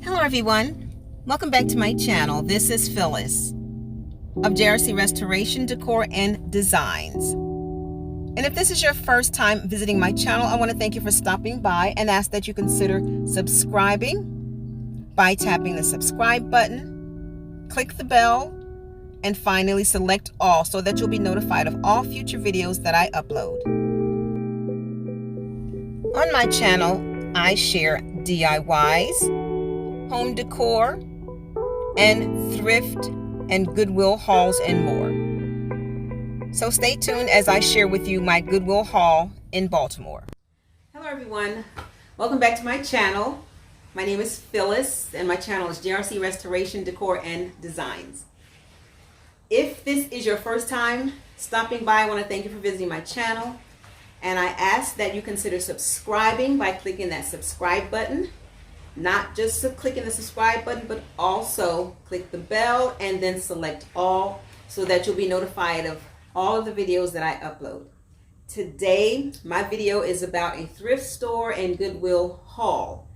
Hello everyone, welcome back to my channel. This is Phyllis of JRC Restoration Decor and Designs. And if this is your first time visiting my channel, I want to thank you for stopping by and ask that you consider subscribing by tapping the subscribe button, click the bell, and finally select all so that you'll be notified of all future videos that I upload. On my channel, I share DIYs, home decor, and thrift and Goodwill hauls and more. So stay tuned as I share with you my Goodwill haul in Baltimore. Hello everyone, welcome back to my channel. My name is Phyllis and my channel is JRC Restoration Decor and Designs. If this is your first time stopping by, I want to thank you for visiting my channel, and I ask that you consider subscribing by clicking that subscribe button. Not just clicking the subscribe button, but also click the bell and then select all so that you'll be notified of all of the videos that I upload. Today, my video is about a thrift store and Goodwill haul.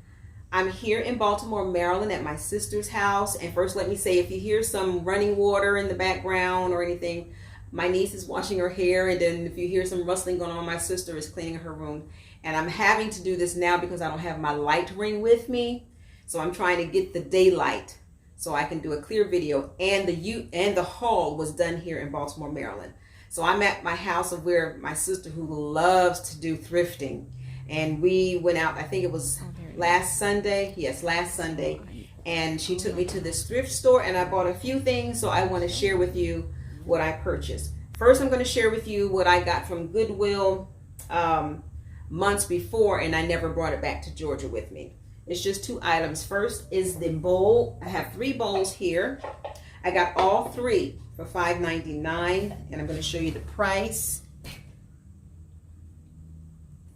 I'm here in Baltimore, Maryland at my sister's house. And first, let me say, if you hear some running water in the background or anything, my niece is washing her hair. And then if you hear some rustling going on, my sister is cleaning her room. And I'm having to do this now because I don't have my light ring with me. So I'm trying to get the daylight so I can do a clear video. And the haul was done here in Baltimore, Maryland. So I'm at my house of where my sister, who loves to do thrifting, and we went out, I think it was last Sunday. Yes, last Sunday. And she took me to this thrift store and I bought a few things. So I want to share with you what I purchased. First, I'm going to share with you what I got from Goodwill months before, and I never brought it back to Georgia with me. It's just two items. First is the bowl. I have 3 bowls here. I got all 3 for $5.99, and I'm going to show you the price.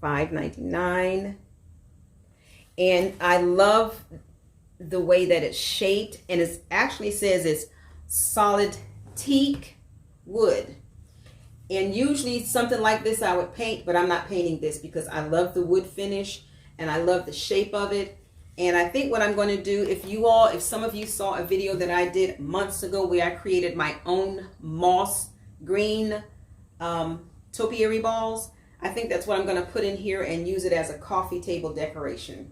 $5.99. And I love the way that it's shaped, and it actually says it's solid teak wood. And usually something like this I would paint, but I'm not painting this because I love the wood finish and I love the shape of it. And I think what I'm going to do, if some of you saw a video that I did months ago where I created my own moss green topiary balls, I think that's what I'm going to put in here and use it as a coffee table decoration.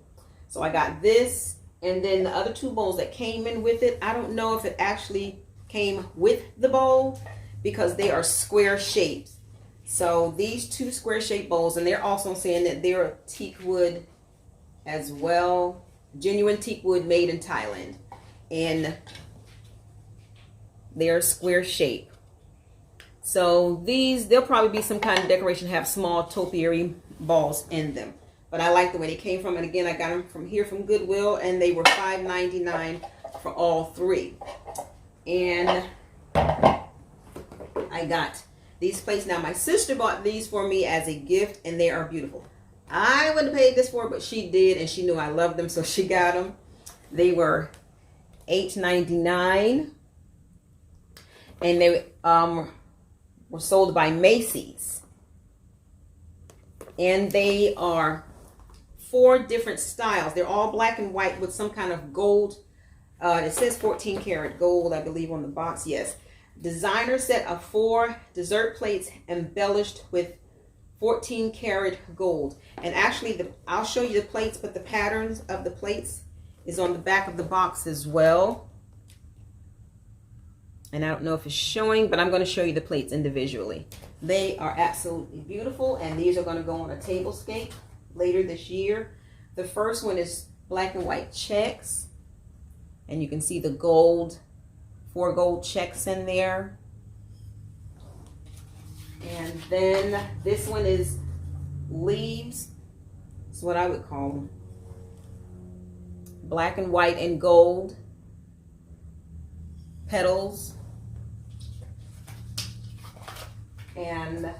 So I got this, and then the other 2 bowls that came in with it. I don't know if it actually came with the bowl, because they are square shapes. So these 2 square shaped bowls, and they're also saying that they're teak wood as well. Genuine teak wood made in Thailand. And they're square shape. So these, they'll probably be some kind of decoration, have small topiary balls in them. But I like the way they came from. And again, I got them from here from Goodwill, and they were $5.99 for all 3. And I got these plates. Now my sister bought these for me as a gift, and they are beautiful. I wouldn't have paid this for, but she did, and she knew I loved them, so she got them. They were $8.99, and they were sold by Macy's. And they are 4 different styles. They're all black and white with some kind of gold. It says 14 karat gold, I believe, on the box. Yes. Designer set of 4 dessert plates embellished with 14 karat gold. And actually, I'll show you the plates, but the patterns of the plates is on the back of the box as well. And I don't know if it's showing, but I'm going to show you the plates individually. They are absolutely beautiful, and these are going to go on a tablescape later this year. The first one is black and white checks, and you can see the gold, 4 gold checks in there. And then this one is leaves. That's what I would call them. Black and white and gold. Petals. And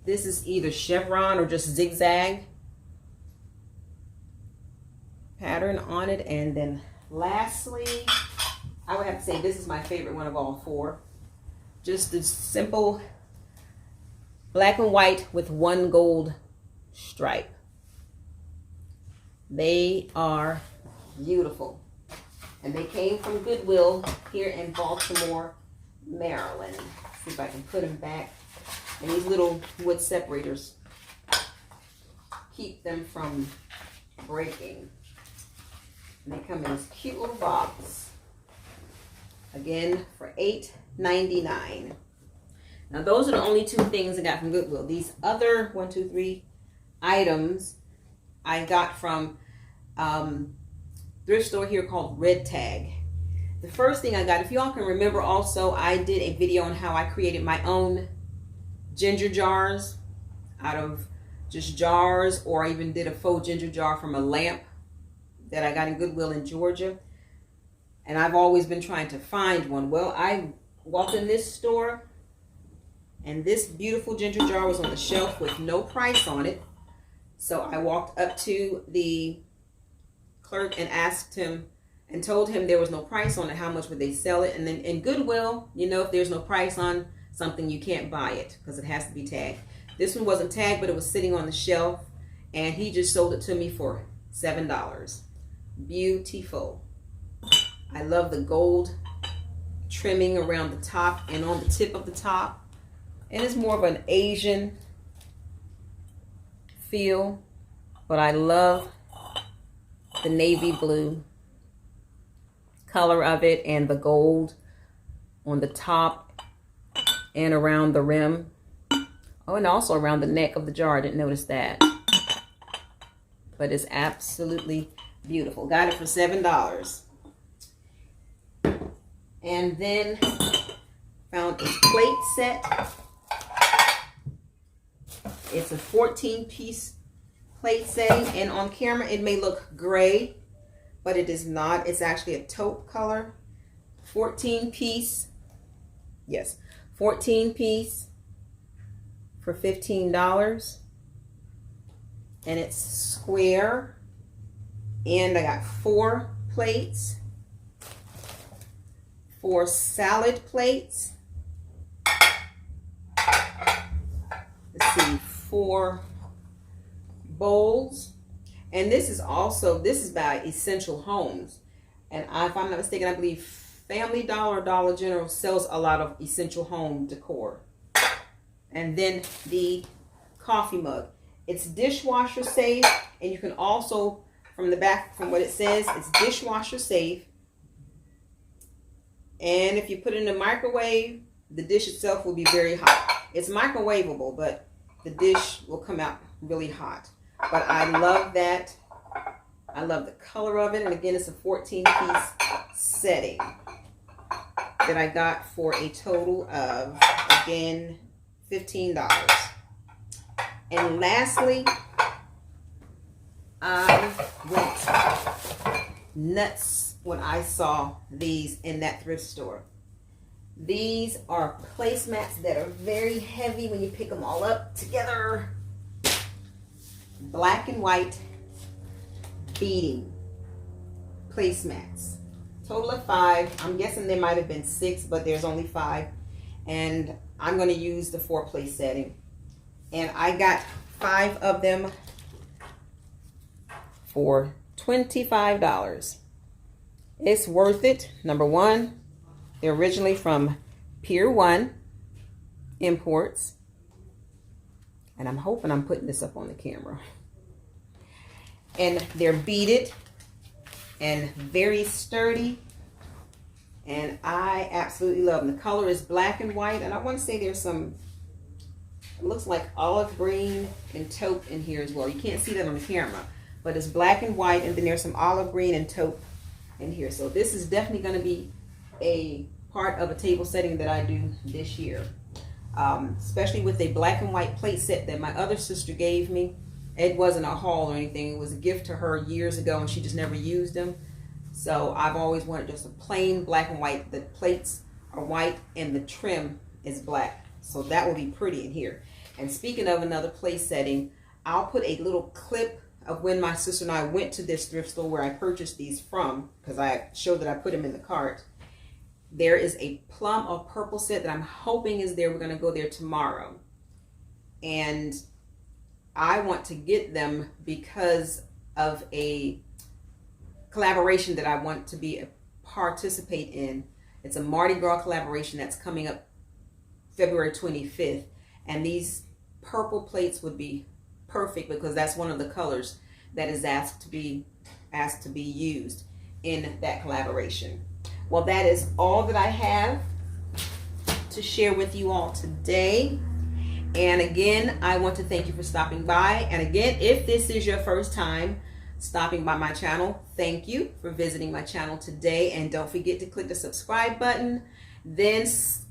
this is either chevron or just zigzag pattern on it. And then lastly, I would have to say this is my favorite one of all 4. Just a simple black and white with 1 gold stripe. They are Beautiful. And they came from Goodwill here in Baltimore, Maryland. See if I can put them back. And these little wood separators keep them from breaking. And they come in this cute little box. Again, for $8.99. Now, those are the only two things I got from Goodwill. These other 1, 2, 3 items I got from thrift store here called Red Tag. The first thing I got, if y'all can remember also, I did a video on how I created my own ginger jars out of just jars, or I even did a faux ginger jar from a lamp that I got in Goodwill in Georgia. And I've always been trying to find one. Well, I walked in this store and this beautiful ginger jar was on the shelf with no price on it. So I walked up to the clerk and asked him and told him there was no price on it, how much would they sell it. And then in Goodwill, you know, if there's no price on something, you can't buy it because it has to be tagged. This one wasn't tagged, but it was sitting on the shelf, and he just sold it to me for $7. Beautiful. I love the gold trimming around the top and on the tip of the top. And it's more of an Asian feel, but I love the navy blue color of it and the gold on the top and around the rim. Oh, and also around the neck of the jar. I didn't notice that. But it's absolutely beautiful. Got it for $7. And then found a plate set. It's a 14-piece plate setting, and on camera it may look gray, but it is not. It's actually a taupe color. 14-piece. Yes, 14-piece for $15. And it's square. And I got 4 plates. 4 salad plates. Let's see, 4 bowls. And this is by Essential Homes. And if I'm not mistaken, I believe Family Dollar or Dollar General sells a lot of essential home decor. And then the coffee mug. It's dishwasher safe, and you can also, from the back, from what it says, it's dishwasher safe. And if you put it in the microwave, the dish itself will be very hot. It's microwavable, but the dish will come out really hot. But I love that. I love the color of it. And again, it's a 14-piece setting that I got for a total of, again, $15. And lastly, I went nuts when I saw these in that thrift store. These are placemats that are very heavy when you pick them all up together. Black and white beading placemats. Total of 5. I'm guessing there might have been 6, but there's only 5. And I'm going to use the 4-place setting. And I got 5 of them for $25. It's worth it. Number one, they're originally from Pier 1 Imports. And I'm hoping I'm putting this up on the camera. And they're beaded and very sturdy. And I absolutely love them. The color is black and white. And I want to say there's some, it looks like olive green and taupe in here as well. You can't see that on the camera. But it's black and white. And then there's some olive green and taupe in here. So this is definitely going to be a part of a table setting that I do this year. Especially with a black and white plate set that my other sister gave me. It wasn't a haul or anything. It was a gift to her years ago, and she just never used them. So I've always wanted just a plain black and white. The plates are white and the trim is black. So that will be pretty in here. And speaking of another place setting, I'll put a little clip of when my sister and I went to this thrift store where I purchased these from, because I showed that I put them in the cart. There is a plum or purple set that I'm hoping is there. We're going to go there tomorrow. And I want to get them because of a collaboration that I want to participate in. It's a Mardi Gras collaboration that's coming up February 25th, and these purple plates would be perfect because that's one of the colors that is asked to be used in that collaboration. Well, that is all that I have to share with you all today. And again, I want to thank you for stopping by. And again, if this is your first time stopping by my channel, thank you for visiting my channel today. And don't forget to click the subscribe button, then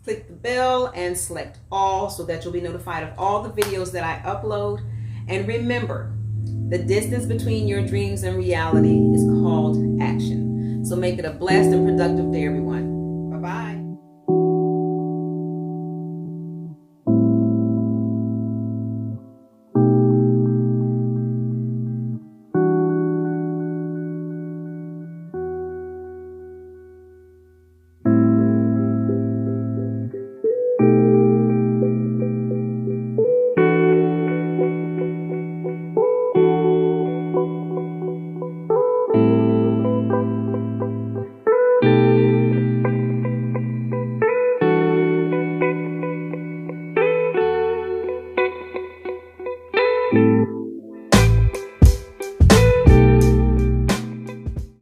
click the bell and select all so that you'll be notified of all the videos that I upload. And remember, the distance between your dreams and reality is called action. So make it a blessed and productive day, everyone. Bye-bye.